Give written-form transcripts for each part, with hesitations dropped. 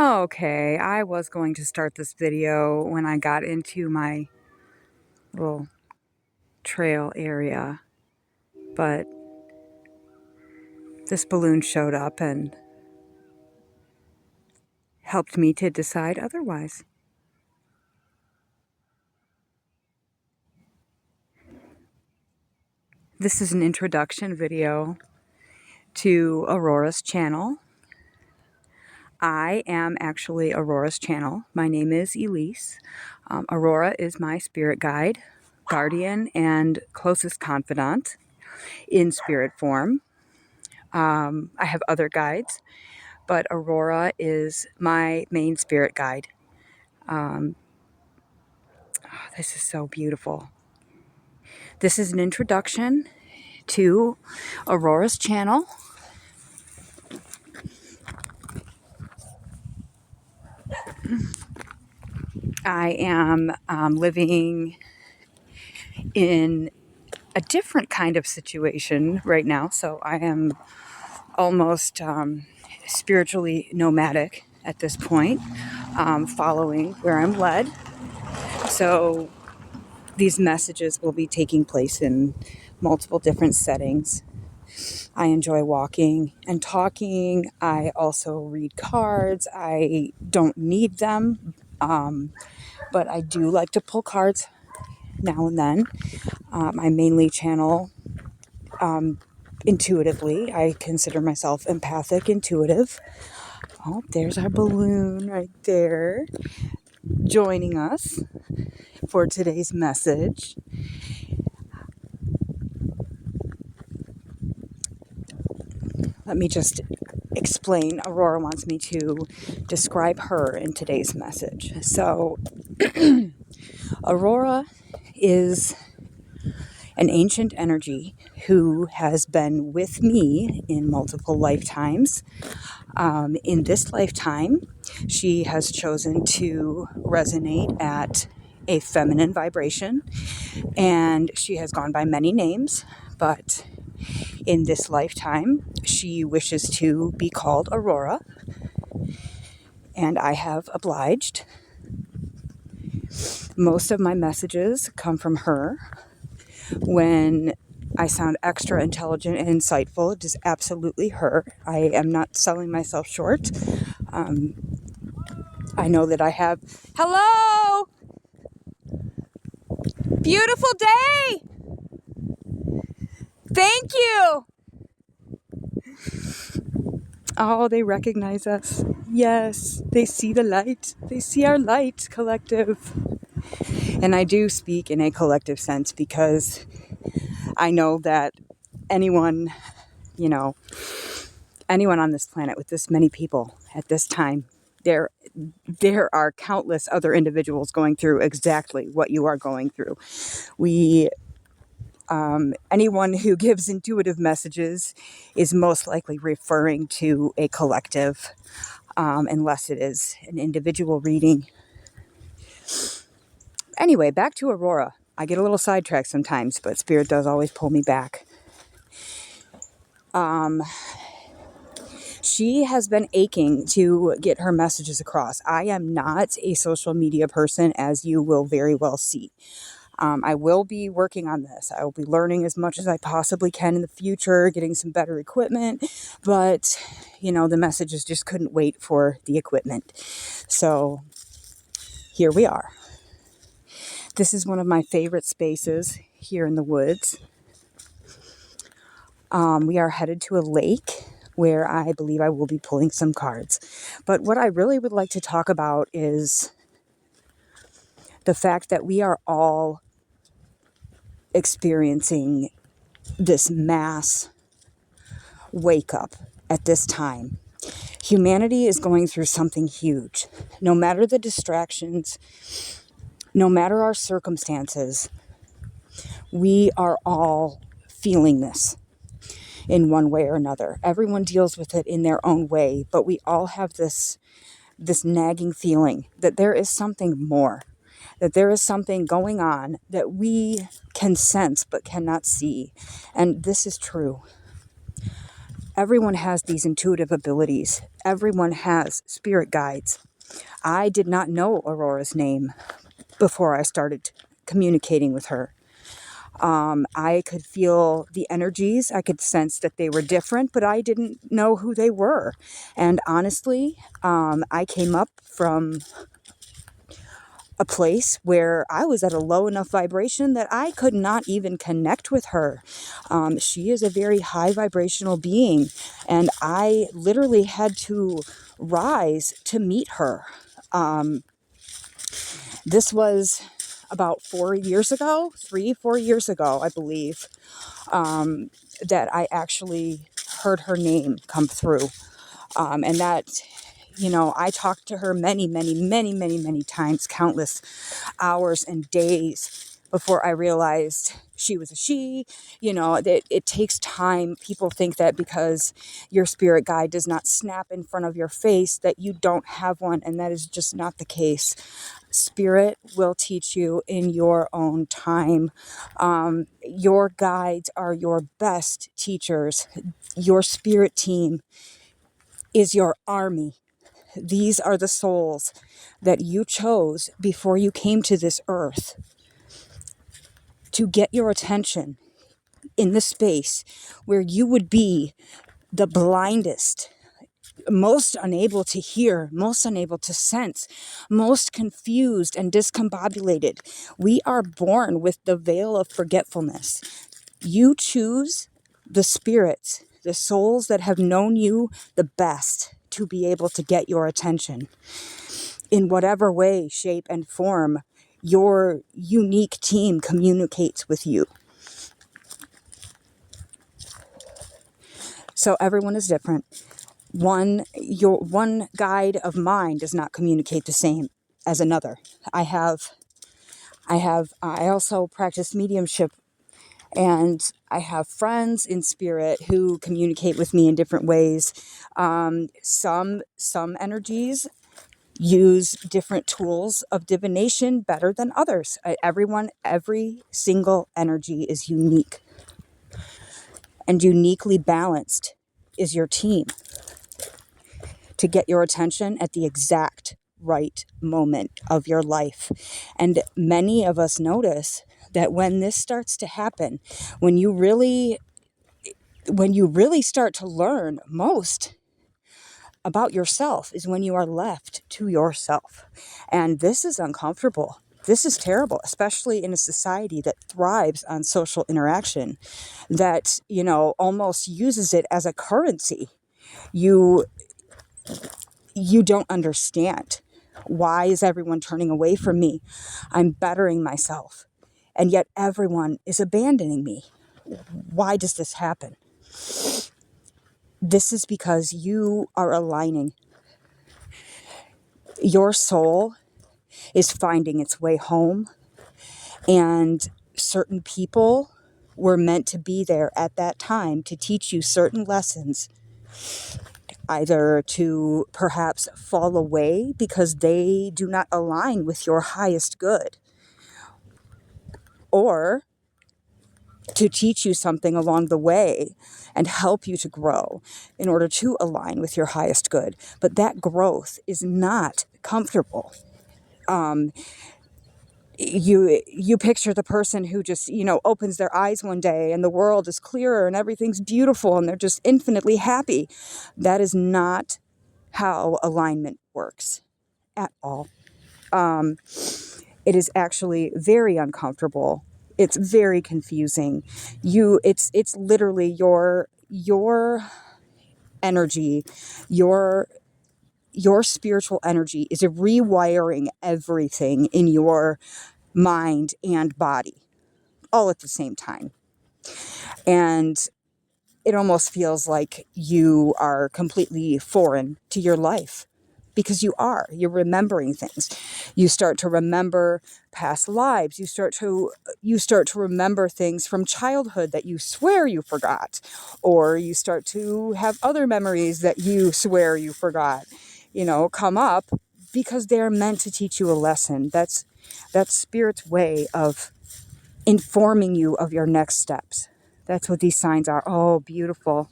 Okay, I was going to start this video when I got into my little trail area, but this balloon showed up and helped me to decide otherwise. This is an introduction video to Aurora's channel. I am actually Aurora's channel. My name is Elise. Aurora is my spirit guide, guardian, and closest confidant in spirit form. I have other guides, but Aurora is my main spirit guide. This is so beautiful. This is an introduction to Aurora's channel. I am living in a different kind of situation right now, so I am almost spiritually nomadic at this point, following where I'm led. So these messages will be taking place in multiple different settings. I enjoy walking and talking. I also read cards. I don't need them, but I do like to pull cards now and then. I mainly channel intuitively. I consider myself empathic, intuitive. Oh, there's our balloon right there, joining us for today's message. Let me just explain. Aurora wants me to describe her in today's message. So, Aurora is an ancient energy who has been with me in multiple lifetimes. In this lifetime, she has chosen to resonate at a feminine vibration, and she has gone by many names, but in this lifetime, she wishes to be called Aurora, and I have obliged. Most of my messages come from her. When I sound extra intelligent and insightful, it is absolutely her. I am not selling myself short. I know that I have... Hello! Beautiful day! Thank you! Oh, they recognize us. Yes, they see the light. They see our light collective. And I do speak in a collective sense because I know that anyone on this planet with this many people at this time, there are countless other individuals going through exactly what you are going through. Anyone who gives intuitive messages is most likely referring to a collective, unless it is an individual reading. Anyway, back to Aurora. I get a little sidetracked sometimes, but Spirit does always pull me back. She has been aching to get her messages across. I am not a social media person, as you will very well see. I will be working on this. I will be learning as much as I possibly can in the future, getting some better equipment, but, the messages just couldn't wait for the equipment. So here we are. This is one of my favorite spaces here in the woods. We are headed to a lake where I believe I will be pulling some cards. But what I really would like to talk about is the fact that we are all experiencing this mass wake up at this time. Humanity is going through something huge. No matter the distractions, no matter our circumstances, we are all feeling this in one way or another. Everyone deals with it in their own way, but we all have this nagging feeling that there is something more, that there is something going on that we can sense but cannot see. And this is true. Everyone has these intuitive abilities. Everyone has spirit guides. I did not know Aurora's name before I started communicating with her. I could feel the energies. I could sense that they were different, but I didn't know who they were. And honestly, I came up from a place where I was at a low enough vibration that I could not even connect with her. She is a very high vibrational being, and I literally had to rise to meet her. This was about 4 years ago, 4 years ago, I believe, that I actually heard her name come through. And that, I talked to her many, many, many, many, many times, countless hours and days before I realized she was a she. That it takes time. People think that because your spirit guide does not snap in front of your face that you don't have one, and that is just not the case. Spirit will teach you in your own time. Your guides are your best teachers. Your spirit team is your army. These are the souls that you chose before you came to this earth to get your attention in the space where you would be the blindest, most unable to hear, most unable to sense, most confused and discombobulated. We are born with the veil of forgetfulness. You choose the spirits, the souls that have known you the best to be able to get your attention. In whatever way, shape, and form your unique team communicates with you. So everyone is different. One guide of mine does not communicate the same as another. I also practice mediumship, and I have friends in spirit who communicate with me in different ways. Some energies use different tools of divination better than others. Every single energy is unique, and uniquely balanced is your team to get your attention at the exact right moment of your life. And many of us notice that when this starts to happen, when you really start to learn most about yourself, is when you are left to yourself. And this is uncomfortable. This is terrible, especially in a society that thrives on social interaction, that, almost uses it as a currency. You don't understand. Why is everyone turning away from me? I'm bettering myself, and yet everyone is abandoning me. Why does this happen? This is because you are aligning. Your soul is finding its way home, and certain people were meant to be there at that time to teach you certain lessons, either to perhaps fall away because they do not align with your highest good, or to teach you something along the way and help you to grow in order to align with your highest good. But that growth is not comfortable. You picture the person who just, opens their eyes one day and the world is clearer and everything's beautiful and they're just infinitely happy. That is not how alignment works at all. It is actually very uncomfortable. It's very confusing. It's literally your energy, your spiritual energy is rewiring everything in your mind and body all at the same time. And it almost feels like you are completely foreign to your life, because you're remembering things. You start to remember past lives. You start to remember things from childhood that you swear you forgot, or you start to have other memories that you swear you forgot, come up, because they're meant to teach you a lesson. That's Spirit's way of informing you of your next steps. That's what these signs are. Oh, beautiful.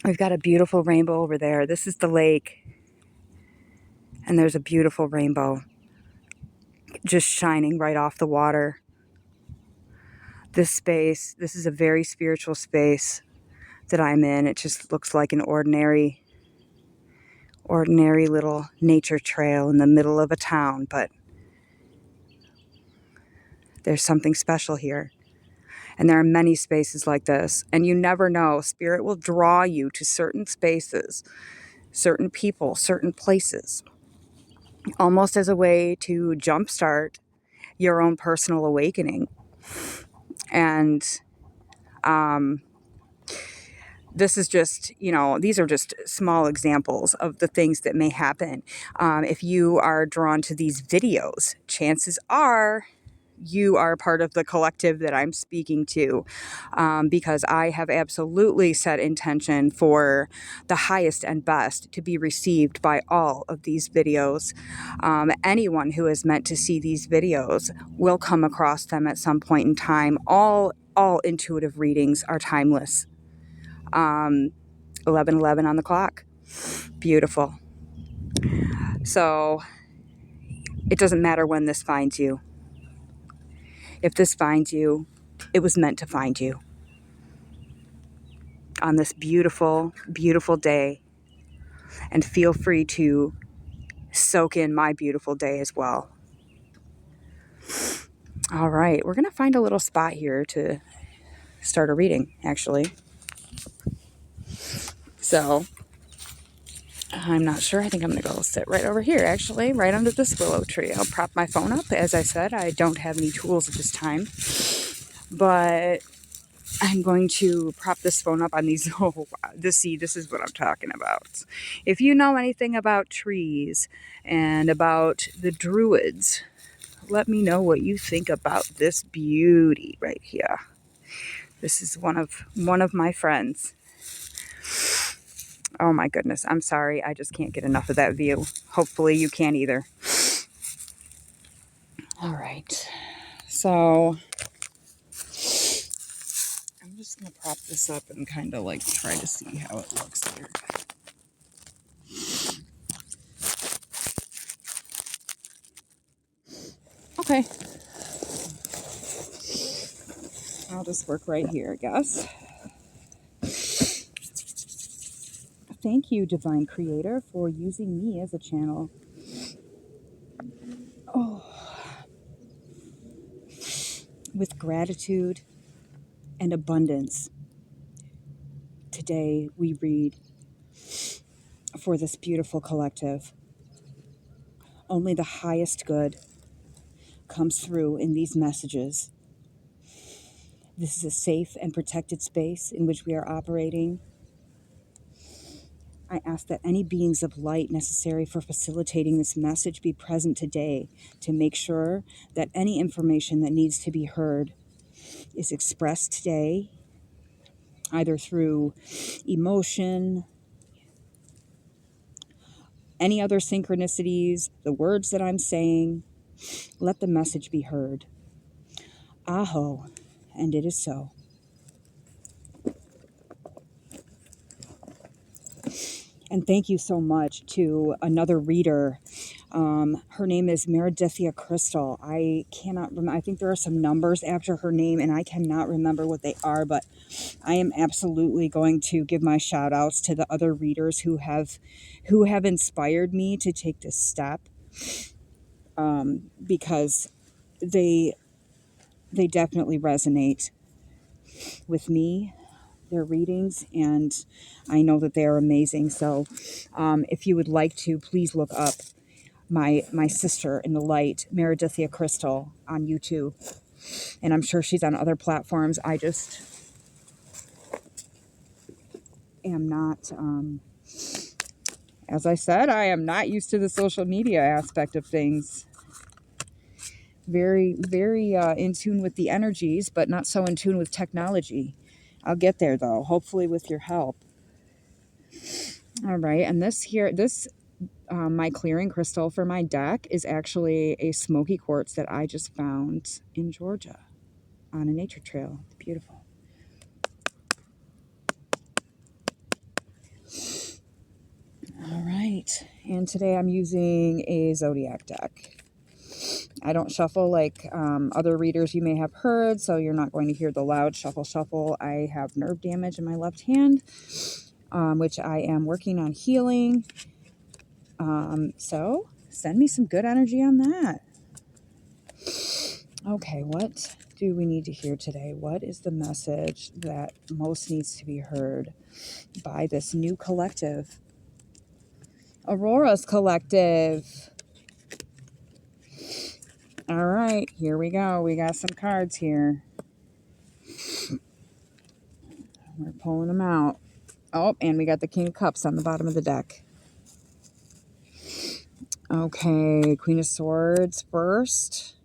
We've got a beautiful rainbow over there. This is the lake, and there's a beautiful rainbow just shining right off the water. This space, this is a very spiritual space that I'm in. It just looks like an ordinary little nature trail in the middle of a town, but there's something special here. And there are many spaces like this, and you never know. Spirit will draw you to certain spaces, certain people, certain places, almost as a way to jumpstart your own personal awakening. And this is just, these are just small examples of the things that may happen. If you are drawn to these videos, chances are you are part of the collective that I'm speaking to, because I have absolutely set intention for the highest and best to be received by all of these videos. Anyone who is meant to see these videos will come across them at some point in time. All intuitive readings are timeless. 11:11 on the clock. Beautiful. So it doesn't matter when this finds you. If this finds you, it was meant to find you on this beautiful, beautiful day. And feel free to soak in my beautiful day as well. All right, we're going to find a little spot here to start a reading, actually. So I'm not sure. I think I'm going to go sit right over here, actually, right under this willow tree. I'll prop my phone up. As I said, I don't have any tools at this time, but I'm going to prop this phone up on these. Oh, wow. This is what I'm talking about. If you know anything about trees and about the druids, let me know what you think about this beauty right here. This is one of my friends. Oh my goodness, I'm sorry. I just can't get enough of that view. Hopefully you can't either. All right. So I'm just going to prop this up and kind of like try to see how it looks here. Okay. I'll just work right here, I guess. Thank you, Divine Creator, for using me as a channel. Oh. With gratitude and abundance, today we read for this beautiful collective. Only the highest good comes through in these messages. This is a safe and protected space in which we are operating. I ask that any beings of light necessary for facilitating this message be present today to make sure that any information that needs to be heard is expressed today, either through emotion, any other synchronicities, the words that I'm saying. Let the message be heard. Aho, and it is so. And thank you so much to another reader. Her name is Meredithia Crystal. I cannot remember. I think there are some numbers after her name, and I cannot remember what they are, but I am absolutely going to give my shout outs to the other readers who have inspired me to take this step, because they definitely resonate with me, their readings, and I know that they are amazing. So if you would like to, please look up my sister in the light, Meredithia Crystal, on YouTube. And I'm sure she's on other platforms. I just am not, as I said, I am not used to the social media aspect of things. Very, very in tune with the energies, but not so in tune with technology. I'll get there, though, hopefully with your help. All right, and this my clearing crystal for my deck is actually a smoky quartz that I just found in Georgia on a nature trail. It's beautiful. right. And today I'm using a zodiac deck. I don't shuffle like other readers you may have heard, so you're not going to hear the loud shuffle. I have nerve damage in my left hand, which I am working on healing. So send me some good energy on that. Okay, what do we need to hear today? What is the message that most needs to be heard by this new collective? Aurora's collective. All right, here we go. We got some cards here. We're pulling them out. Oh, and we got the King of Cups on the bottom of the deck. Okay, Queen of Swords first.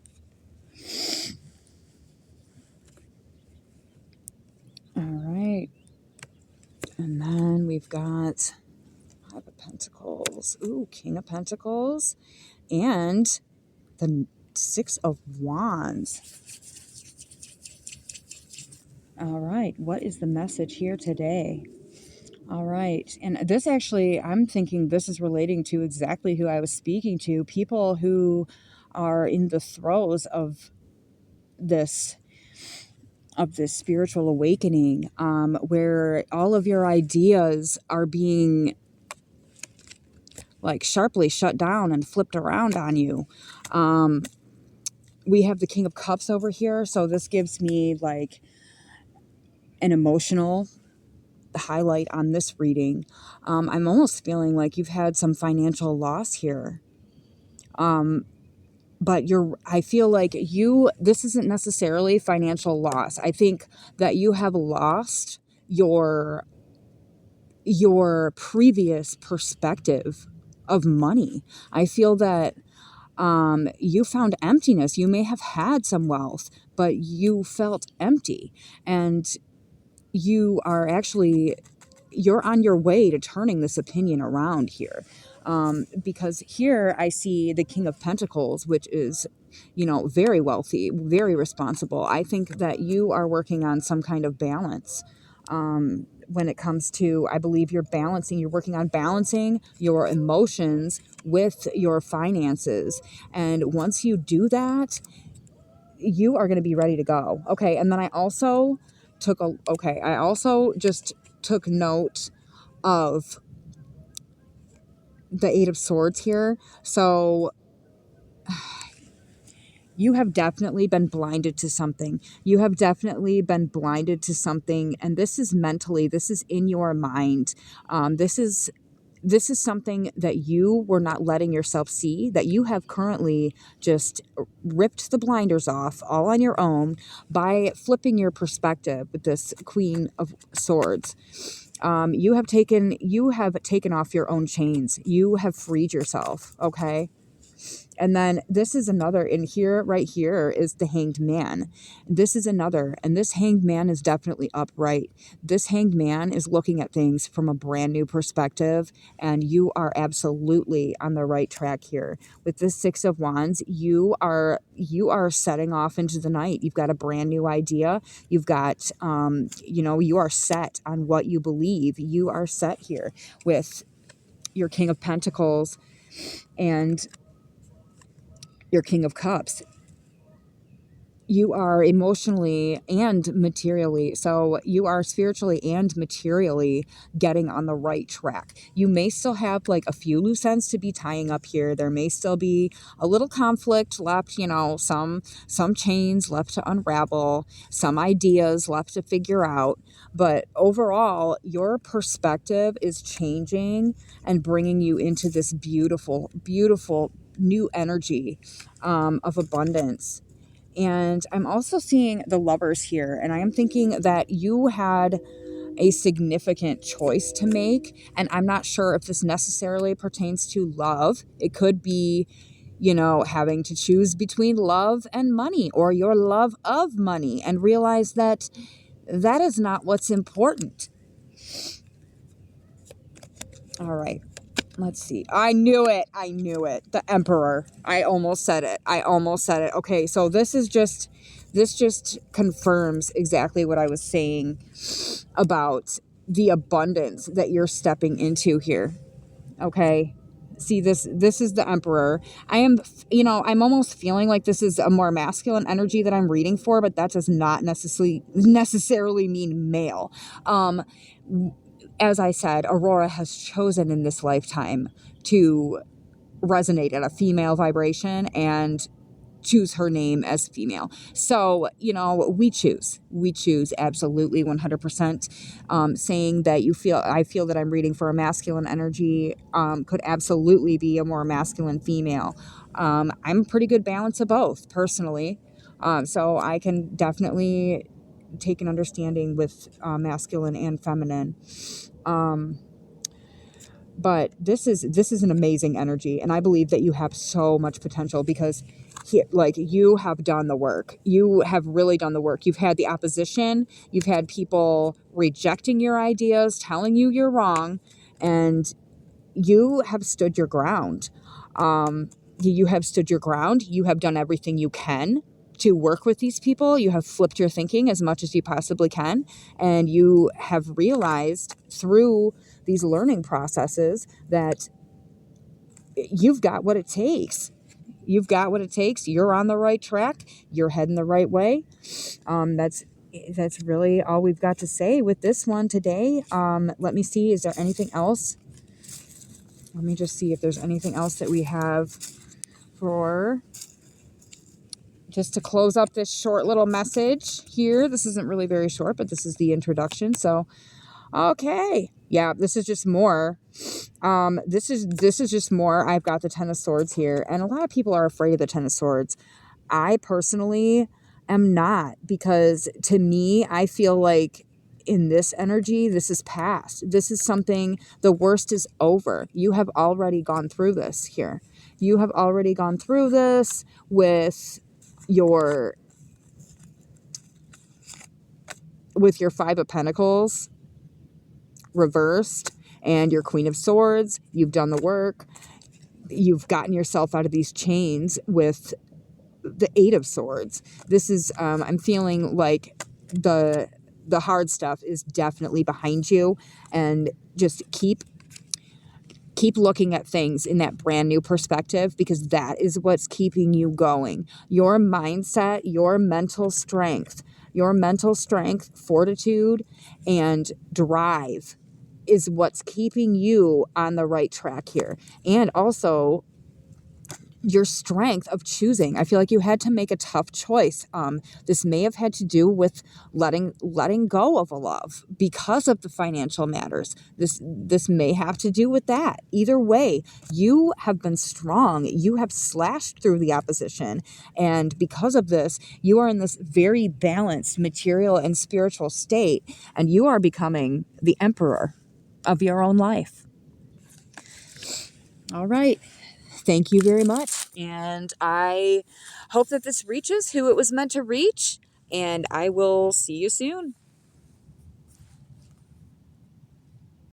All right. And then we've got Five of Pentacles. Ooh, King of Pentacles. And the Six of Wands. All right, what is the message here today? All right, and this actually, I'm thinking this is relating to exactly who I was speaking to. People who are in the throes of this spiritual awakening, where all of your ideas are being like sharply shut down and flipped around on you. We have the King of Cups over here, so this gives me like an emotional highlight on this reading. I'm almost feeling like you've had some financial loss here. But I feel like this isn't necessarily financial loss. I think that you have lost your previous perspective of money. I feel that you found emptiness. You may have had some wealth, but you felt empty, and you are actually, you're on your way to turning this opinion around here. Because here I see the King of Pentacles, which is, very wealthy, very responsible. I think that you are working on some kind of balance. When it comes to, I believe you're working on balancing your emotions with your finances. And once you do that, you are going to be ready to go. Okay. And then I also just took note of the Eight of Swords here. So you have definitely been blinded to something. And this is mentally, this is in your mind. This is something that you were not letting yourself see, that you have currently just ripped the blinders off all on your own by flipping your perspective with this Queen of Swords. You have taken off your own chains. You have freed yourself. Okay. And then this is another, in here, right here is the Hanged Man. This is another, and this Hanged Man is definitely upright. This Hanged Man is looking at things from a brand new perspective, and you are absolutely on the right track here. With this Six of Wands, you are setting off into the night. You've got a brand new idea. You've got, you are set on what you believe. You are set here with your King of Pentacles and your King of Cups. You are emotionally and materially, so you are spiritually and materially getting on the right track. You may still have like a few loose ends to be tying up here. There may still be a little conflict left, some chains left to unravel, some ideas left to figure out. But overall, your perspective is changing and bringing you into this beautiful, beautiful new energy of abundance. And I'm also seeing the Lovers here, and I am thinking that you had a significant choice to make, and I'm not sure if this necessarily pertains to love. It could be, having to choose between love and money, or your love of money, and realize that that is not what's important. All right. Let's see. I knew it. The Emperor. I almost said it. Okay, so this just confirms exactly what I was saying about the abundance that you're stepping into here. Okay. See, this is the Emperor. I am, I'm almost feeling like this is a more masculine energy that I'm reading for, but that does not necessarily mean male. Um, as I said, Aurora has chosen in this lifetime to resonate at a female vibration and choose her name as female. So, we choose absolutely 100%. Saying that I feel that I'm reading for a masculine energy, could absolutely be a more masculine female. I'm a pretty good balance of both personally. So I can definitely take an understanding with masculine and feminine. Um, but this is an amazing energy, and I believe that you have so much potential because you have done the work. You have really done the work. You've had the opposition. You've had people rejecting your ideas, telling you you're wrong, and you have stood your ground. You have stood your ground. You have done everything you can to work with these people. You have flipped your thinking as much as you possibly can. And you have realized through these learning processes that you've got what it takes. You've got what it takes. You're on the right track. You're heading the right way. That's really all we've got to say with this one today. Let me see. Is there anything else? Let me just see if there's anything else that we have for just to close up this short little message here. This isn't really very short, but this is the introduction. So, okay. Yeah, this is just more. This is just more. I've got the Ten of Swords here, and a lot of people are afraid of the Ten of Swords. I personally am not, because to me, I feel like in this energy, this is past. This is something, the worst is over. You have already gone through this here. You have already gone through this with your Five of Pentacles reversed and your Queen of Swords. You've done the work. You've gotten yourself out of these chains with the Eight of Swords. This is, I'm feeling like the hard stuff is definitely behind you, and just keep looking at things in that brand new perspective, because that is what's keeping you going. Your mindset, your mental strength, fortitude, and drive is what's keeping you on the right track here. And also your strength of choosing. I feel like you had to make a tough choice. This may have had to do with letting go of a love because of the financial matters. This may have to do with that. Either way, you have been strong. You have slashed through the opposition, and because of this, you are in this very balanced material and spiritual state, and you are becoming the emperor of your own life. All right. Thank you very much. And I hope that this reaches who it was meant to reach. And I will see you soon.